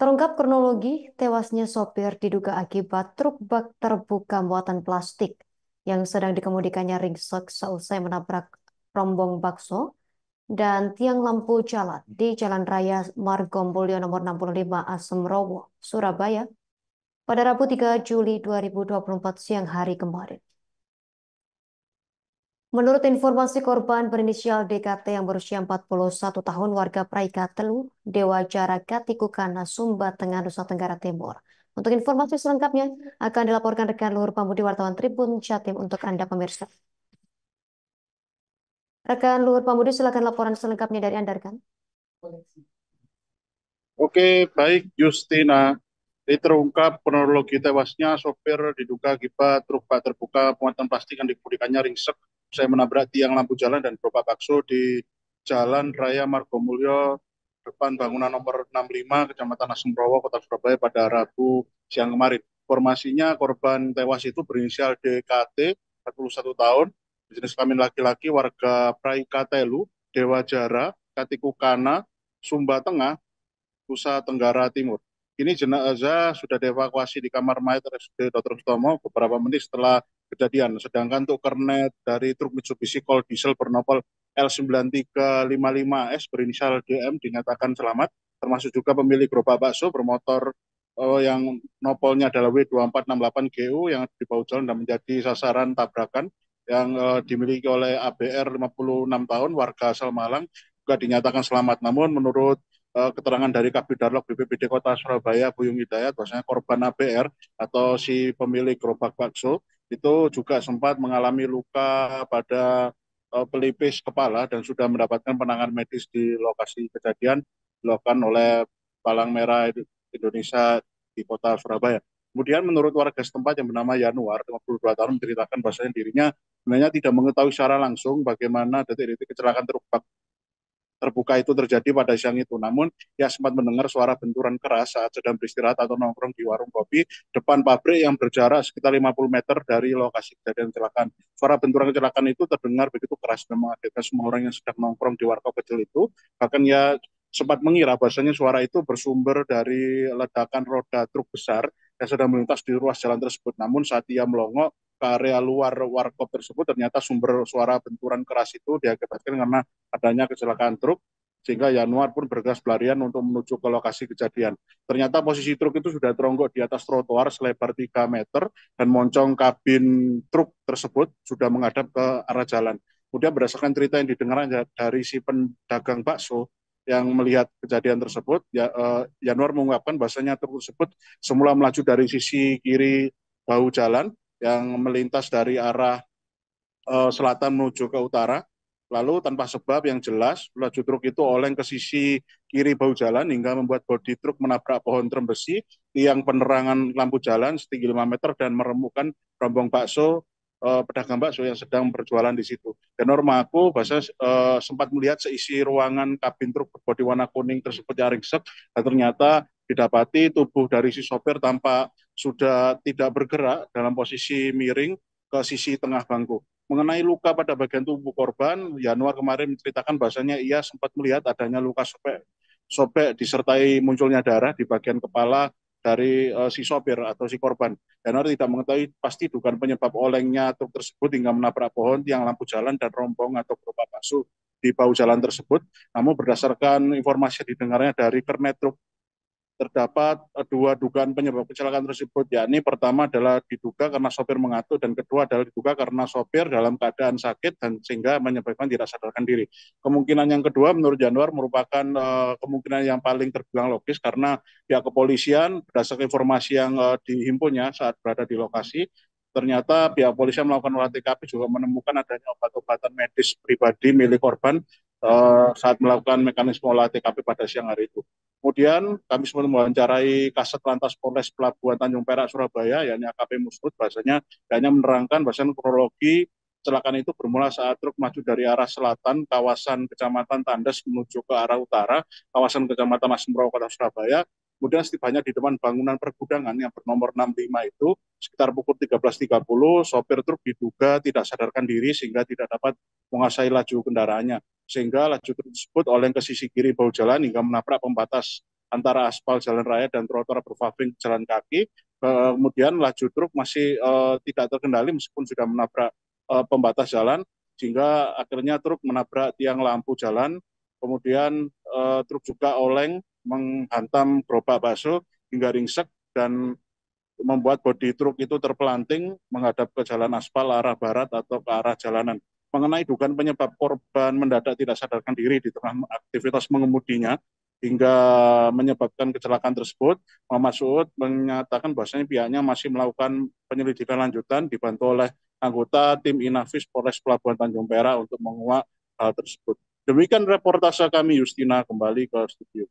Terungkap kronologi tewasnya sopir diduga akibat truk bak terbuka muatan plastik yang sedang dikemudikannya ringsek seusai menabrak rombong bakso dan tiang lampu jalan di Jalan Raya Margomulyo nomor 65 Asemrowo, Surabaya pada Rabu 3 Juli 2024 siang hari kemarin. Menurut informasi korban berinisial DKT yang berusia 41 tahun warga Praikatelu, Dewa Jara Gatikukana, Sumba Tengah, Nusa Tenggara Timur. Untuk informasi selengkapnya akan dilaporkan rekan Luhur Pambudi wartawan Tribun Jatim untuk Anda pemirsa. Rekan Luhur Pambudi silakan laporan selengkapnya dari Anda rekan. Oke, baik Justina. Terungkap kronologi tewasnya sopir diduga akibat truk bak terbuka muatan plastik yang dikemudikannya ringsek usai menabrak tiang lampu jalan dan gerobak bakso di Jalan Raya Margomulyo depan bangunan nomor 65 Kecamatan Asemrowo, Kota Surabaya pada Rabu siang kemarin. Informasinya korban tewas itu berinisial DKT, 41 tahun, jenis kelamin laki-laki, warga Praikatelu, Dewa Jara, Katikukana, Sumba Tengah, Nusa Tenggara Timur. Kini jenazah sudah dievakuasi di kamar mayat RSUD Dr. Sutomo beberapa menit setelah kejadian. Sedangkan untuk kernet dari truk Mitsubishi Colt Diesel bernopol L9355S berinisial DM dinyatakan selamat, termasuk juga pemilik gerobak bakso bermotor yang nopolnya adalah W2468GU yang di bahu jalan dan menjadi sasaran tabrakan yang dimiliki oleh ABR 56 tahun warga asal Malang juga dinyatakan selamat. Namun menurut keterangan dari Kabid Darlok BPBD Kota Surabaya, Buyung Hidayat, bahwasanya korban ABR atau si pemilik gerobak bakso itu juga sempat mengalami luka pada pelipis kepala dan sudah mendapatkan penanganan medis di lokasi kejadian dilakukan oleh Palang Merah Indonesia di Kota Surabaya. Kemudian menurut warga setempat yang bernama Yanuar, 52 tahun, menceritakan bahwasanya dirinya sebenarnya tidak mengetahui secara langsung bagaimana detik-detik kecelakaan truk terbuka itu terjadi pada siang itu. Namun ia sempat mendengar suara benturan keras saat sedang beristirahat atau nongkrong di warung kopi depan pabrik yang berjarak sekitar 50 meter dari lokasi kejadian kecelakaan. Suara benturan kecelakaan itu terdengar begitu keras dan mengagetkan semua orang yang sedang nongkrong di warkop kecil itu. Bahkan ia sempat mengira bahwasanya suara itu bersumber dari ledakan roda truk besar yang sedang melintas di ruas jalan tersebut. Namun saat ia melongo ke area luar warkop tersebut, ternyata sumber suara benturan keras itu diakibatkan karena adanya kecelakaan truk, sehingga Yanuar pun bergegas pelarian untuk menuju ke lokasi kejadian. Ternyata posisi truk itu sudah teronggok di atas trotoar selebar 3 meter dan moncong kabin truk tersebut sudah menghadap ke arah jalan. Kemudian berdasarkan cerita yang didengar dari si pedagang bakso yang melihat kejadian tersebut, Yanuar mengungkapkan bahwasanya truk tersebut semula melaju dari sisi kiri bahu jalan yang melintas dari arah selatan menuju ke utara. Lalu tanpa sebab yang jelas, laju truk itu oleng ke sisi kiri bahu jalan hingga membuat bodi truk menabrak pohon trem besi, tiang penerangan lampu jalan setinggi 5 meter dan meremukkan rombong bakso, pedagang bakso yang sedang berjualan di situ. Dan mengaku bahasa sempat melihat seisi ruangan kabin truk berbodi warna kuning tersebut yang ringsek, dan ternyata didapati tubuh dari si sopir tampak sudah tidak bergerak dalam posisi miring ke sisi tengah bangku. Mengenai luka pada bagian tubuh korban, Yanuar kemarin menceritakan bahasanya ia sempat melihat adanya luka sobek disertai munculnya darah di bagian kepala dari si sopir atau si korban. Yanuar tidak mengetahui pasti dugaan penyebab olengnya truk tersebut hingga menabrak pohon, tiang lampu jalan, dan rombong atau gerobak bakso di bahu jalan tersebut. Namun berdasarkan informasi yang didengarnya dari kernet truk, terdapat dua dugaan penyebab kecelakaan tersebut, yakni pertama adalah diduga karena sopir mengantuk dan kedua adalah diduga karena sopir dalam keadaan sakit dan sehingga menyebabkan tidak sadarkan diri. Kemungkinan yang kedua menurut Januar merupakan kemungkinan yang paling terbilang logis karena pihak kepolisian berdasarkan informasi yang dihimpunnya saat berada di lokasi, ternyata pihak polisian melakukan olah TKP juga menemukan adanya obat-obatan medis pribadi milik korban saat melakukan mekanisme olah TKP pada siang hari itu. Kemudian kami sempat mewawancarai Kasat Lantas Polres Pelabuhan Tanjung Perak Surabaya, yakni AKP Musmud, bahasanya hanya menerangkan bahasanya kronologi kecelakaan itu bermula saat truk maju dari arah selatan kawasan Kecamatan Tandes menuju ke arah utara kawasan Kecamatan Asemrowo Kota Surabaya. Kemudian setibanya di depan bangunan pergudangan yang bernomor 65 itu, sekitar pukul 13.30, sopir truk diduga tidak sadarkan diri sehingga tidak dapat menguasai laju kendaraannya. Sehingga laju truk tersebut oleng ke sisi kiri bahu jalan hingga menabrak pembatas antara aspal jalan raya dan trotoar berpaving jalan kaki. Kemudian laju truk masih tidak terkendali meskipun sudah menabrak pembatas jalan, sehingga akhirnya truk menabrak tiang lampu jalan. Kemudian truk juga oleng menghantam gerobak bakso hingga ringsek dan membuat bodi truk itu terpelanting menghadap ke jalan aspal arah barat atau ke arah jalanan. Mengenai dugaan penyebab korban mendadak tidak sadarkan diri di tengah aktivitas mengemudinya hingga menyebabkan kecelakaan tersebut, Muhammad Suud menyatakan bahwasanya pihaknya masih melakukan penyelidikan lanjutan dibantu oleh anggota tim Inafis Polres Pelabuhan Tanjung Perak untuk menguak hal tersebut. Demikian reportase kami, Justina, kembali ke studio.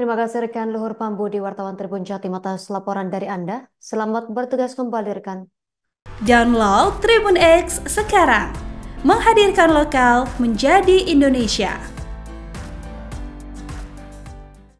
Terima kasih rekan Luhur Pambudi, wartawan Tribun Jatim atas laporan dari Anda. Selamat bertugas kembali rekan. Download Tribun X sekarang, menghadirkan lokal menjadi Indonesia.